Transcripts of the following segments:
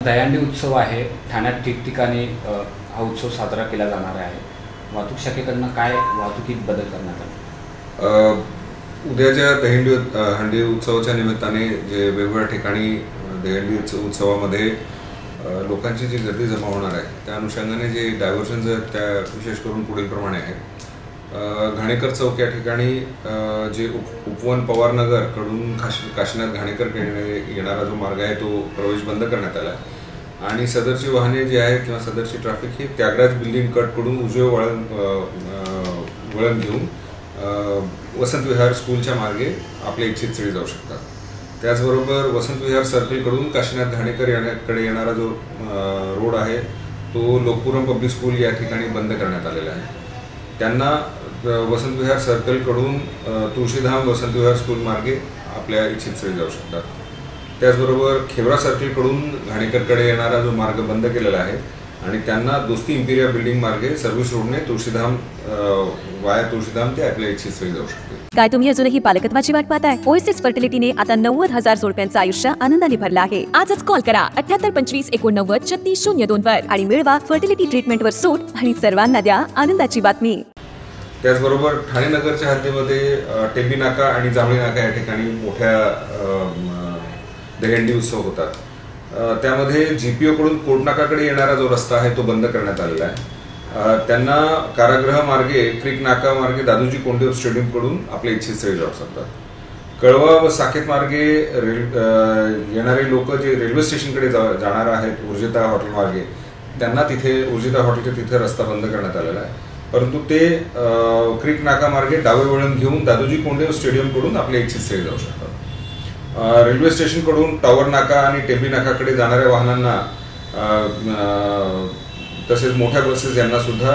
दहीहंडी उत्सव आहे ठाण्यात ठिकठिकाणी हा उत्सव साजरा केला जाणार आहे। वाहतूक शाखेकडून काय वाहतुकीत बदल करण्यात आले? उद्याच्या दहीहंडी उत्सवाच्या निमित्ताने जे वेगवेगळ्या ठिकाणी दहीहंडी उत्सवामध्ये लोकांची जी गर्दी जमा होणार आहे त्या अनुषंगाने जे डायव्हर्जन्स आहेत त्या विशेष करून पुढील प्रमाणे आहेत। घाणेकर चौक या ठिकाणी जे उपवन पवारनगर कडून काशीनाथ घाणेकर येणारा जो मार्ग आहे तो प्रवेश बंद करण्यात आला आहे आणि सदरची वाहने जी आहेत किंवा सदरची ट्रॅफिक ही त्यागराज बिल्डिंग कटकडून उजवे वळण घेऊन वसंत विहार स्कूलच्या मार्गे आपल्या इच्छित स्थळी जाऊ शकतात। त्याचबरोबर वसंत विहार सर्कलकडून काशीनाथ घाणेकर यांच्याकडे येणारा जो रोड आहे तो लोकपुरम पब्लिक स्कूल या ठिकाणी बंद करण्यात आलेला आहे। त्यांना वसंत विहार सर्कलकडून तुळशीधाम वसंत विहार स्कूल मार्गे आपल्या इच्छित स्थळी जाऊ शकतात। त्याचबरोबर खेवरा सर्कलकडून घाणेकरकडे येणारा जो मार्ग बंद केलेला आहे आणि त्यांना दोस्ती इम्पिरिया बिल्डिंग मार्गे सर्व्हिस रोडने तुळशीधाम वाया तुळशीधाम ते आपल्या इच्छित स्थळी जाऊ शकते। काय तुम्ही अजूनही पालकत्वाची वाट पाहताय? ओएसिस फर्टिलिटीने आता 90,000 जोडप्यांचं आयुष्य आनंदाने भरलं आहे। आजच कॉल करा 78 25 89 36 02 वर आणि मिळवा फर्टिलिटी ट्रीटमेंटवर सूट आणि सर्वांना द्या आनंदाची बातमी। त्याचबरोबर ठाणे नगरच्या हद्दीमध्ये टेंबी नाका आणि जांभळी नाका या ठिकाणी मोठ्या दहीहंडी उत्सव होतात। त्यामध्ये जीपीओ कडून कोटनाकाकडे येणारा जो रस्ता आहे तो बंद करण्यात आलेला आहे। त्यांना कारागृह मार्गे क्रिक नाका मार्गे दादोजी कोंडदेव स्टेडियम कडून आपल्या इच्छित स्थळी जाऊ शकतात। कळवा व साकेत मार्गे येणारे लोक जे रेल्वे स्टेशनकडे जाणार आहेत उर्जिता हॉटेल मार्गे त्यांना तिथे उर्जिता हॉटेलच्या तिथे रस्ता बंद करण्यात आलेला आहे, परंतु ते क्रिक नाका मार्गे डावे वळण घेऊन दादोजी कोंडदेव स्टेडियम कडून आपल्या इच्छित स्थळी जाऊ शकतात। रेल्वे स्टेशनकडून टॉवर नाका आणि टेंबी नाकाकडे जाणाऱ्या वाहनांना तसेच मोठ्या बसेस यांना सुद्धा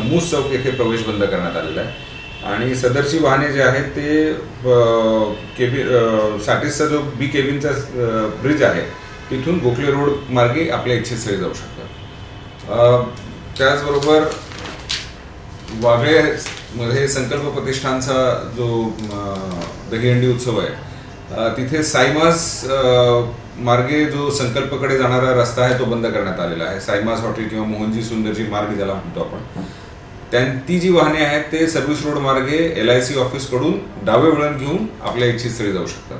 मूस चौक येथे प्रवेश बंद करण्यात आलेला आहे आणि सदरची वाहने जे आहेत ते साठीसचा जो बी केबिनचा ब्रिज आहे तिथून गोखले रोड मार्गे आपल्या इच्छित स्थळी जाऊ शकतात। त्याचबरोबर वागळे मध्ये संकल्प प्रतिष्ठानचा जो दहीहंडी उत्सव आहे तिथे साईमास मार्गे जो संकल्पकडे जाणारा रस्ता आहे तो बंद करण्यात आलेला आहे। साईमास हॉटेल किंवा मोहनजी सुंदरजी मार्ग ज्याला म्हणतो आपण ती जी वाहने आहेत ते सर्व्हिस रोड मार्गे LIC ऑफिस कडून डावे वळण घेऊन आपल्या इच्छित स्थळी जाऊ शकतात।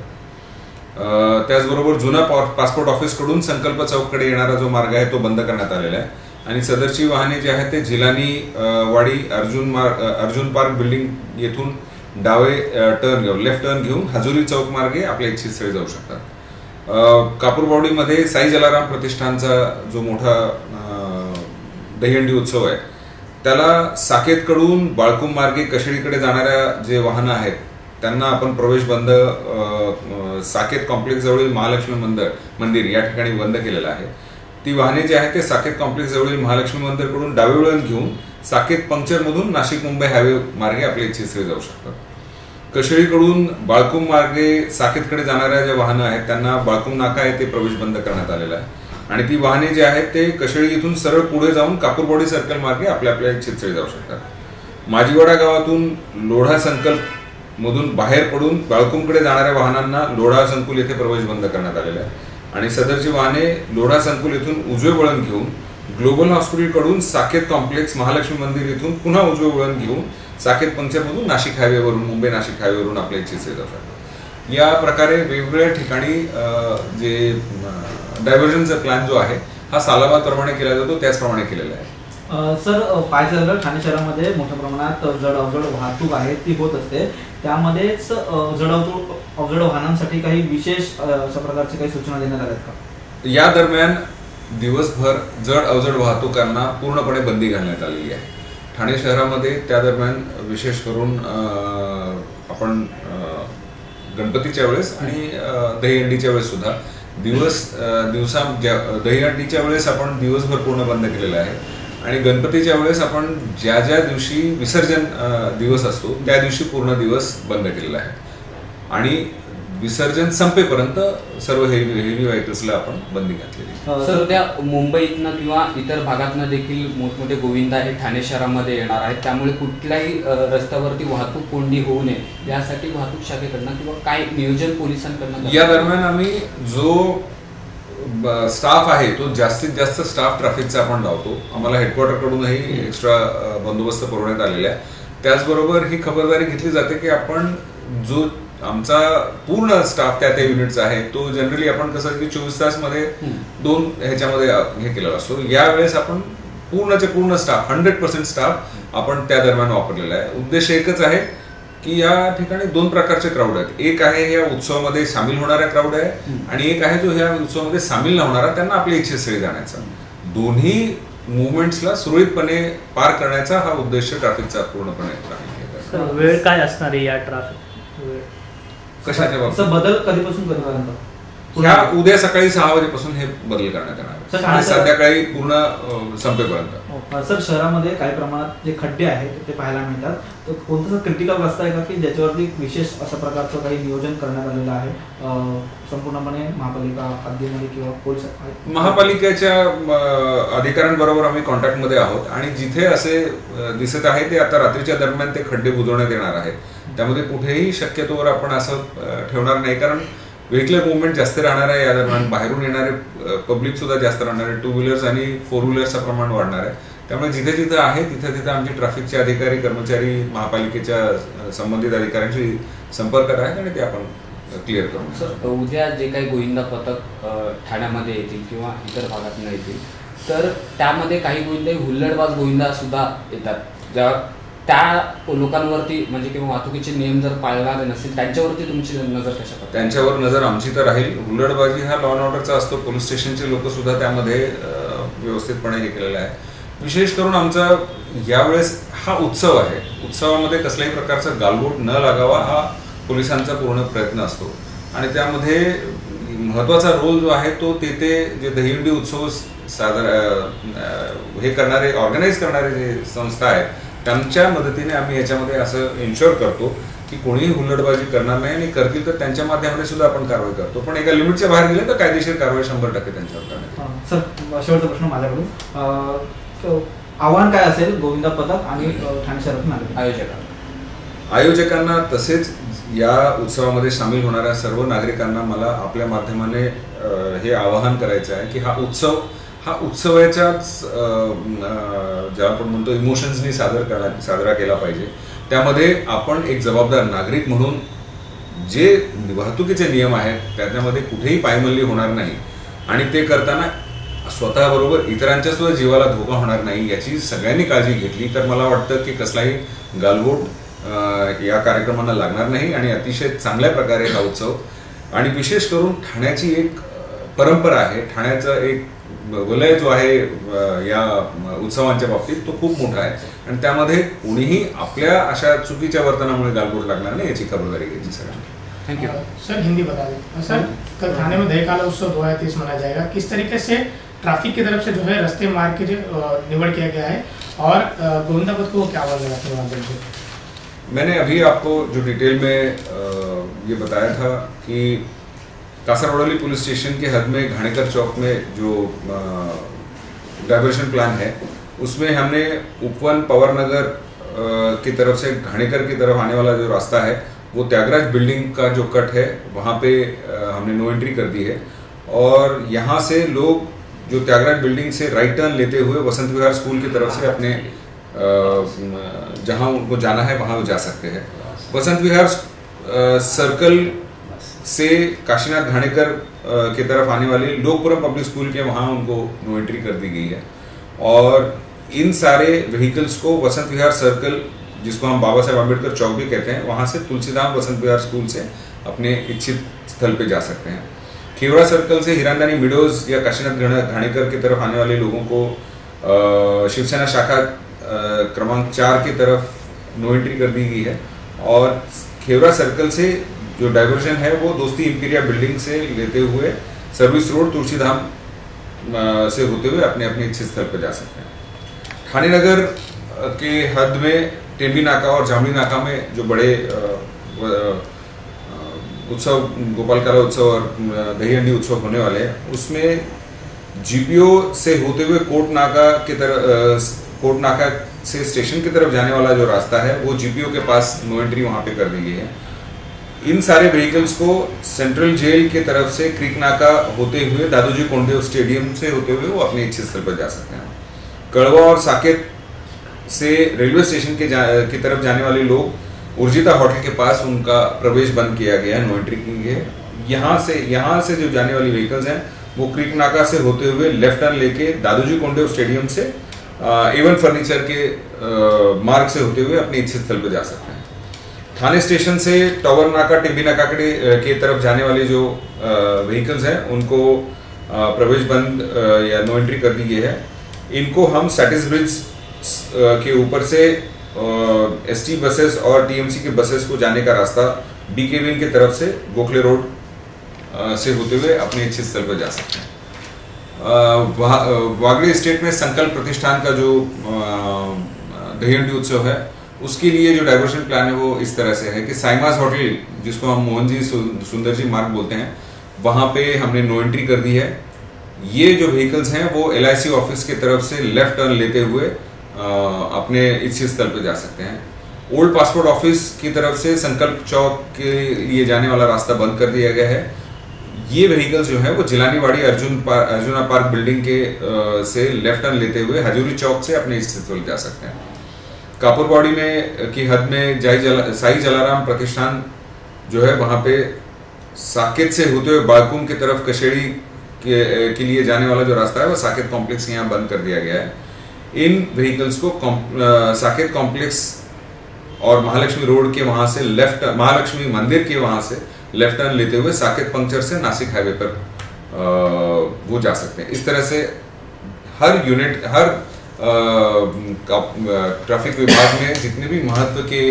त्याचबरोबर जुना पासपोर्ट ऑफिस कडून संकल्प चौककडे येणारा जो मार्ग आहे तो बंद करण्यात आलेला आहे आणि सदरची वाहने जी आहेत ते जिलानी वाडी अर्जुन पार्क बिल्डिंग येथून डावे लेफ्ट टर्न घेऊन हजुरी चौक मार्गे आपल्या इच्छित स्थळी जाऊ शकतात। कापूरबावडीमध्ये साई जलाराम प्रतिष्ठानचा जो मोठा दहीहंडी उत्सव आहे त्याला साकेतकडून बाळकुम मार्गे कशेडीकडे जाणाऱ्या जे वाहनं आहेत त्यांना आपण प्रवेश बंद साकेत कॉम्प्लेक्स जवळील महालक्ष्मी मंदिर या ठिकाणी बंद केलेलं आहे। ती वाहने जी आहेत ते साकेत कॉम्प्लेक्स जवळील महालक्ष्मी मंदिर कडून डावे वळण घेऊन साकेत पंक्चर मधून नाशिक मुंबई हायवे मार्गे आपल्या इच्छित स्थळी जाऊ शकतात। कशेळीकडून बाळकुम मार्गे साकेतकडे जाणाऱ्या ज्या वाहनं आहेत त्यांना बाळकुम नाका येथे प्रवेश बंद करण्यात आलेला आहे आणि ती वाहने जी आहेत ते कशेळी इथून सरळ पुढे जाऊन कापूरबावडी सर्कल मार्गे आपल्या इच्छित स्थळी जाऊ शकतात। माजीवाडा गावातून लोढा संकल्प मधून बाहेर पडून बाळकुमकडे जाणाऱ्या वाहनांना लोढा संकुल येथे प्रवेश बंद करण्यात आलेला आहे आणि सदरची वाहने लोढा संकुल येथून उजवे वळण घेऊन ग्लोबल हॉस्पिटल कडून साकेत कॉम्प्लेक्स महालक्ष्मी मंदिर येथून पुन्हा उजवे वळण घेऊन साकेत पंक्चरमधून नाशिक हायवेवरून मुंबई नाशिक हायवेवरून आपल्या इच्छित स्थळी जाऊ शकतात। या प्रकारे वेगवेगळ्या ठिकाणी जे डायव्हर्जनचा प्लॅन जो आहे हा सालाबादप्रमाणे केला जातो त्याचप्रमाणे केलेला आहे। सर, पाहायचं झालं ठाणे शहरामध्ये मोठ्या प्रमाणात जड वाहतूक आहे ती होत असते, त्यामध्येच जड वाहनांसाठी काही विशेष अशा प्रकारचे काही सूचना देण्यात आल्या का? या दरम्यान दिवसभर जड वाहतुकांना पूर्णपणे बंदी घालण्यात आलेली आहे। ठाणे शहरामध्ये त्या दरम्यान विशेष करून आपण गणपतीच्या वेळेस आणि दहीहंडीच्या वेळेस सुद्धा दहीहंडीच्या वेळेस आपण दिवसभर पूर्ण बंद केलेलं आहे आणि गणपतीच्या वेळेस आपण ज्या दिवशी विसर्जन दिवस असतो त्या दिवशी पूर्ण दिवस बंद केलेला आहे आणि विसर्जन संपेपर्यंत सर्व हेवी व्हेकल्सला आपण बंदी घातलेली। सर, त्या मुंबईतनं किंवा इतर भागातनं देखील मोठमोठे गोविंदा हे ठाणे शहरामध्ये येणार आहेत, त्यामुळे कुठल्याही रस्त्यावरती वाहतूक कोंडी होऊ नये यासाठी वाहतूक शाखेकडनं किंवा काय नियोजन पोलिसांकडनं या दरम्यान आम्ही जो स्टाफ आहे तो जास्तीत जास्त स्टाफ ट्रॅफिकचा आपण लावतो. आम्हाला हेडक्वार्टरकडूनही एक्स्ट्रा बंदोबस्त पुरवण्यात आलेला आहे. त्याचबरोबर ही खबरदारी घेतली जाते की आपण जो आमचा पूर्ण स्टाफ त्या युनिटचा आहे तो जनरली आपण कसं की 24 तास मध्ये 2 ह्याच्यामध्ये हे केलेला असतो. यावेळेस आपण पूर्णचे पूर्ण स्टाफ 100% स्टाफ आपण त्या दरम्यान वापरलेला आहे. उद्देश एकच आहे की या ठिकाणी 2 प्रकारचे क्राऊड आहेत. एक आहे या उत्सवामध्ये सामील होणारा क्राऊड आहे आणि एक आहे जो ह्या उत्सवामध्ये सामील न होणारा, त्यांना आपल्या इच्छेस्थळी जाण्याचा. दोन्ही मुवमेंट्सला सुरळीतपणे पार करण्याचा हा उद्देश ट्रॅफिकचा पूर्णपणे. वेळ काय असणार आहे या ट्रॅफिक कशाच्या बाबतीत बदल कधीपासून कधीपर्यंत? ह्या उद्या सकाळी 6 वाजेपासून हे बदल करण्यात येणार आहे, संध्याकाळी पूर्ण संपेपर्यंत. सर, शहरामध्ये काही प्रमाणात जे खड्डे आहेत ते पाहायला मिळतात. तर कोणता क्रिटिकल रस्ता आहे का की ज्याच्यावरती विशेष अशा प्रकारचं काही नियोजन करण्यात आलेलं आहे संपूर्णपणे महापालिका हद्दीमध्ये किंवा पोलीस? महापालिकेच्या अधिकाऱ्यांबरोबर आम्ही कॉन्टॅक्टमध्ये आहोत आणि जिथे असे दिसत आहे ते आता रात्रीच्या दरम्यान ते खड्डे बुजवण्यात येणार आहेत. त्यामध्ये कुठेही शक्यतोवर आपण असं ठेवणार नाही, कारण व्हेहिकलर मुवमेंट जास्त राहणार आहे या दरम्यान. बाहेरून येणारे पब्लिक सुद्धा जास्त राहणार आहे. 2 व्हीलर्स आणि 4 व्हीलर्सचं प्रमाण वाढणार आहे. त्यामुळे जिथे जिथे आहे तिथे तिथे आमचे ट्रॅफिकचे अधिकारी कर्मचारी महापालिकेच्या संबंधित अधिकाऱ्यांशी संपर्कात आहेत आणि ते आपण क्लिअर करू. सर, उद्या जे काही गोविंदा पथक ठाण्यामध्ये येतील किंवा इतर भागातून येतील तर त्यामध्ये काही गोविंदा हुल्लडबाज गोविंदा सुद्धा येतात. ज्या त्या लोकांवरती म्हणजे किंवा वाहतुकीचे नियम जर पाळणारे नसतील त्यांच्यावरती तुमची नजर कशा करता? त्यांच्यावर नजर आमची तर राहील. हुल्लडबाजी हा लॉ अँड ऑर्डरचा असतो. पोलीस स्टेशनचे लोक सुद्धा त्यामध्ये व्यवस्थितपणे हे केलेलं आहे. विशेष करून आमचा यावेळेस हा उत्सव आहे. उत्सवामध्ये कसल्याही प्रकारचा गालबोट न लागावा हा पोलिसांचा पूर्ण प्रयत्न असतो आणि त्यामध्ये महत्वाचा रोल जो आहे तो ते जे दहीहंडी उत्सव हे करणारे ऑर्गनाईज करणारे जे संस्था आहेत त्यांच्या मदतीने आम्ही याच्यामध्ये असं इन्शुअर करतो की कोणीही हुल्लडबाजी करणार नाही आणि करतील तर त्यांच्या माध्यमाने सुद्धा आपण कारवाई करतो. पण एका लिमिटच्या बाहेर गेले तर कायदेशीर कारवाई 100% त्यांच्यावर करण्यात. सर, शेवटचा प्रश्न माझ्याकडून. आव्हान काय असेल गोविंदा पथक आणि ठाणे शहरातून आयोजकांना तसेच या उत्सवामध्ये सामील होणाऱ्या सर्व नागरिकांना मला आपल्या माध्यमाने हे आवाहन करायचं आहे की हा उत्सवाच्याच ज्या आपण म्हणतो इमोशन्सनी साजरा केला पाहिजे. त्यामध्ये आपण एक जबाबदार नागरिक म्हणून जे वाहतुकीचे नियम आहेत त्याच्यामध्ये कुठेही पायमल्ली होणार नाही आणि ते करताना स्वतःबरोबर इतरांच्या सुद्धा जीवाला धोका होणार नाही याची सगळ्यांनी काळजी घेतली तर मला वाटतं की कसलाही गालबोट या कार्यक्रमांना लागणार नाही आणि अतिशय चांगल्या प्रकारे हा उत्सव आणि विशेष करून ठाण्याची एक परंपरा आहे. ठाण्याचा एक वलय जो आहे या उत्सवांच्या बाबतीत तो खूप मोठा आहे आणि त्यामध्ये कोणीही आपल्या अशा चुकीच्या वर्तनामुळे गालबोट लागणार नाही याची खबरदारी घ्यायची सगळ्यांनी. Thank you sir. हिंदी बता दें सर. कल थाने में दही काला उत्सव 2023 मनाया जाएगा. किस तरीके से ट्रैफिक की तरफ से जो है रास्ते मार्ग के निवड़ किया गया है और गोविंदा पथ को क्या आवाज लगाते हैं माध्यम से? मैंने अभी आपको जो डिटेल में ये बताया था कि कासरवडली पुलिस स्टेशन के हद में घाणेकर चौक में जो डाइवर्शन प्लान है उसमें हमने उपवन पवार नगर की तरफ से घाणेकर की तरफ आने वाला जो रास्ता है वो त्यागराज बिल्डिंग का जो कट है वहाँ पे हमने नो एंट्री कर दी है और यहाँ से लोग जो त्यागराज बिल्डिंग से राइट टर्न लेते हुए वसंत विहार स्कूल की तरफ से अपने जहाँ उनको जाना है वहाँ वो जा सकते हैं. वसंत विहार सर्कल से काशीनाथ घाणेकर की तरफ आने वाले लोकपुरम पब्लिक स्कूल के वहाँ उनको नो एंट्री कर दी गई है और इन सारे व्हीकल्स को वसंत विहार सर्कल जिसको हम बाबा साहेब अम्बेडकर चौक भी कहते हैं वहाँ से तुलसीधाम वसंत विहार स्कूल से अपने इच्छित स्थल पे जा सकते हैं. खेवड़ा सर्कल से हिरानदानी मिडोज या काशीनाथ घाणेकर की तरफ आने वाले लोगों को शिवसेना शाखा क्रमांक 4 की तरफ नो एंट्री कर दी गई है और खेवड़ा सर्कल से जो डाइवर्जन है वो दोस्ती इंपीरिया बिल्डिंग से लेते हुए सर्विस रोड तुलसीधाम से होते हुए अपने अपने इच्छित स्थल पर जा सकते हैं. ठाणे नगर के हद में टेम्बी नाका और जामनी नाका में जो बड़े उत्सव गोपालकाला उत्सव और दहीहंडी उत्सव होने वाले हैं उसमें जीपीओ से होते हुए कोर्ट नाका से स्टेशन की तरफ जाने वाला जो रास्ता है वो जीपीओ के पास नो एंट्री वहाँ पे कर दी गई है इन सारे व्हीकल्स को सेंट्रल जेल के तरफ से क्रिक नाका होते हुए दादोजी कोंडदेव स्टेडियम से होते हुए वो अपने इच्छित स्थल पर जा सकते हैं। कड़वा और साकेत से रेलवे स्टेशन की तरफ जाने वाले लोग उर्जिता होटल के पास उनका प्रवेश बंद किया गया, नो एंट्री की गई है। यहाँ से जो जाने वाली व्हीकल्स हैं वो क्रिक नाका से होते हुए लेफ्ट टर्न लेके दादोजी कोंडदेव स्टेडियम से एवन फर्नीचर के मार्ग से होते हुए अपने इच्छित स्थल पर जा सकते हैं। थाने स्टेशन से टावर नाका टिम्बी नाका के तरफ जाने वाले जो व्हीकल्स हैं उनको प्रवेश बंद या नो एंट्री कर दी गई है। इनको हम सैटिस ब्रिज के ऊपर से एसटी बसेस और टीएमसी के बसेस को जाने का रास्ता बी केबिन की तरफ से गोखले रोड से होते हुए अपने इच्छित स्थल पर जा सकते हैं। वागड़े स्टेट में संकल्प प्रतिष्ठान का जो दहीहंडी उत्सव है उसके लिए जो डाइवर्शन प्लान है वो इस तरह से है कि साइमास होटल, जिसको हम मोहन जी सुंदर जी मार्ग बोलते हैं, वहां पे हमने नो एंट्री कर दी है। ये जो व्हीकल्स हैं वो LIC ऑफिस की तरफ से लेफ्ट टर्न लेते हुए अपने इच्छित स्थल पर जा सकते हैं। ओल्ड पासपोर्ट ऑफिस की तरफ से संकल्प चौक के लिए जाने वाला रास्ता बंद कर दिया गया है। ये व्हीकल्स जो है वो जिलानीवाड़ी अर्जुना पार्क बिल्डिंग के से लेफ्ट टर्न लेते हुए हजूरी चौक से अपने इच्छित स्थल जा सकते हैं। कापुरबाड़ी में की हद में साई जलाराम प्रतिष्ठान जो है वहां पे साकेत से होते हुए बालकुम की तरफ कशेड़ी के लिए जाने वाला जो रास्ता है वो साकेत कॉम्प्लेक्स यहाँ बंद कर दिया गया है। इन व्हीकल्स को साकेत कॉम्प्लेक्स और महालक्ष्मी रोड के वहां से महालक्ष्मी मंदिर के वहां से लेफ्ट टर्न लेते हुए साकेत पंक्चर से नासिक हाईवे पर वो जा सकते हैं। इस तरह से हर यूनिट, हर ट्रैफिक विभाग में जितने भी महत्व के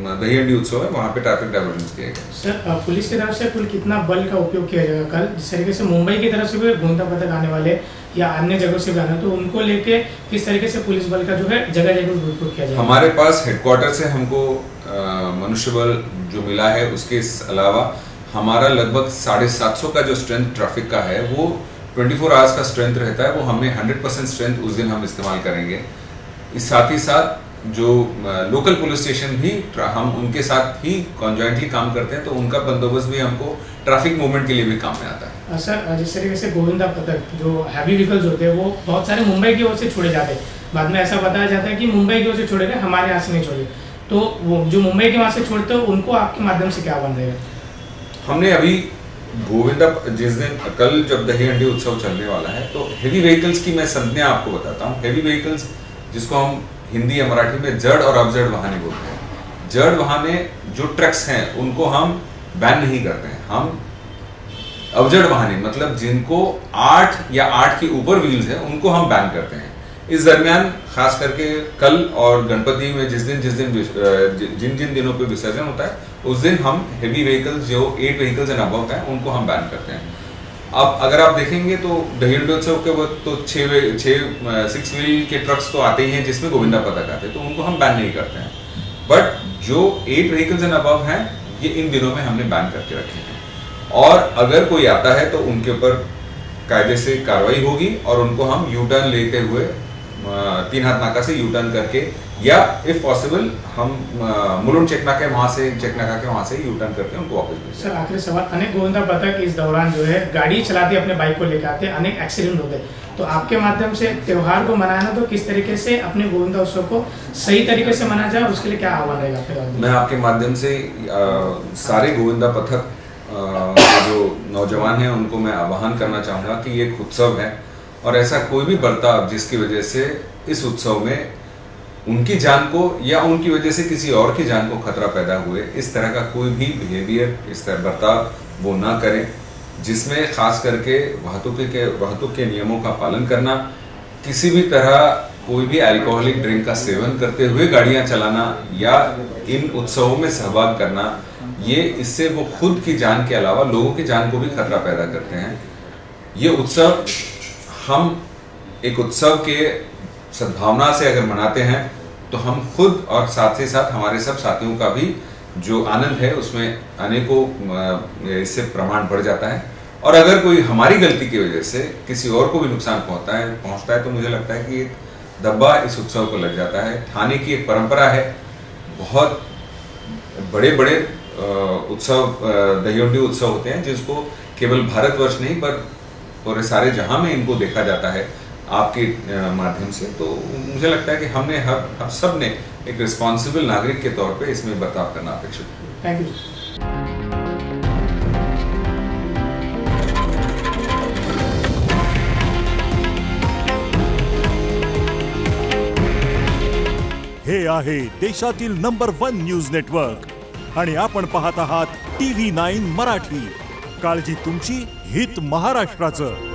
दहीहंडी उत्सव है वहां पे ट्रैफिक डाइवर्जन किया गया। सर, पुलिस की तरफ से कुल कितना बल का उपयोग किया जाएगा? कल जिस तरीके से मुंबई की तरफ से भी गोविंदा पथक आने वाले या अन्य जगहों से भी आने, तो उनको लेके किस तरीके से पुलिस बल का जो है जगह जगह उपयोग किया जाएगा? हमारे पास हेडक्वार्टर से हमको मनुष्य बल जो मिला है उसके अलावा हमारा लगभग 750 का जो स्ट्रेंथ ट्रैफिक का है वो 24 आवर्स का स्ट्रेंथ रहता है। वो हमने 100% स्ट्रेंथ उस दिन हम इस्तेमाल करेंगे। इस साथ ही साथ जो लोकल पुलिस स्टेशन भी हम उनके साथ ही कॉन्जॉइंटली काम करते हैं, तो उनका बंदोबस्त भी हमको ट्रैफिक मूवमेंट के लिए भी काम में आता है। सर, जिस तरीके से गोविंदा पथक जो हैवी व्हीकल्स होते हैं वो बहुत सारे मुंबई की ओर से छोड़े जाते हैं, बाद में ऐसा बताया जाता है कि मुंबई की ओर से छोड़े गए, हमारे यहाँ से नहीं छोड़े, तो वो जो मुंबई के वहाँ से छोड़ते हो उनको आपके माध्यम से क्या बन रहेगा? हमने अभी गोविंदा जिस दिन कल जब दहीहंडी उत्सव चलने वाला है तो हेवी व्हीकल्स की मैं संज्ञा आपको बताता हूँ। हेवी व्हीकल्स जिसको हम हिंदी या मराठी में जड़ और अवजड़ वाहने बोलते हैं। जड़ वाहने जो ट्रक्स हैं उनको हम बैन नहीं करते हैं। हम अवजड़ वाहने मतलब जिनको 8 या 8 के ऊपर व्हील्स हैं उनको हम बैन करते हैं। इस दरमियान खास करके कल और गणपति में जिन दिनों पे विसर्जन होता है उस दिन हम हेवी व्हीकल्स जो 8 व्हीकल्स एंड अबव हैं उनको हम बैन करते हैं। अब अगर आप देखेंगे तो दहीहंडी उत्सव के वक्त तो 6 व्हील के ट्रक्स तो आते ही हैं जिसमें गोविंदा पथक आते हैं, तो उनको हम बैन नहीं करते हैं। बट जो 8 व्हीकल्स एंड अबव हैं ये इन दिनों में हमने बैन करके रखे हैं, और अगर कोई आता है तो उनके ऊपर कायदे से कार्रवाई होगी और उनको हम यू टर्न लेते हुए 3 हाथ नाका से यू टर्न करके या इफ पॉसिबल हम मुलुंड चेकनाका के वहां से यू टर्न करके उनको वापस भेजें। सर, आखिरी सवाल, अनेक गोविंदा पथक इस दौरान जो है गाड़ी चलाते अपने बाइक को लेकर आते, अनेक एक्सीडेंट होते, तो आपके माध्यम से त्योहार को मनाना तो किस तरीके से अपने गोविंदा उत्सव को सही तरीके से मनाया जाए उसके लिए क्या आह्वान रहेगा? मैं आपके माध्यम से सारे गोविंदा पथक जो नौजवान हैं उनको मैं आह्वान करना चाहूँगा कि ये एक उत्सव है और ऐसा कोई भी बर्ताव जिसकी वजह से इस उत्सव में उनकी जान को या उनकी वजह से किसी और की जान को खतरा पैदा हुए, इस तरह का कोई भी बिहेवियर, इस तरह बर्ताव वो ना करें, जिसमें खास करके वाहतुक के नियमों का पालन करना, किसी भी तरह कोई भी अल्कोहलिक ड्रिंक का सेवन करते हुए गाड़ियां चलाना या इन उत्सवों में सहभाग करना, ये इससे वो खुद की जान के अलावा लोगों की जान को भी खतरा पैदा करते हैं। ये उत्सव हम एक उत्सव के सद्भावना से अगर मनाते हैं तो हम खुद और साथ ही साथ हमारे सब साथियों का भी जो आनंद है उसमें अनेकों इससे प्रमाण बढ़ जाता है। और अगर कोई हमारी गलती की वजह से किसी और को भी नुकसान पहुंचता है तो मुझे लगता है कि एक धब्बा इस उत्सव को लग जाता है। थाने की एक परंपरा है, बहुत बड़े बड़े उत्सव दहीहंडी उत्सव होते हैं, जिसको केवल भारतवर्ष नहीं पर पूरे सारे जहां में इनको देखा जाता है आपके माध्यम से। तो मुझे लगता है कि हमने हम सब ने एक रिस्पॉन्सिबल नागरिक के तौर पे इसमें बर्ताव करना अपेक्षित है। Thank you. हे आहे देशातील नंबर 1 न्यूज नेटवर्क आणि आपण पाहत आहात TV9 मराठी। काळजी तुमची, हित महाराष्ट्राचं।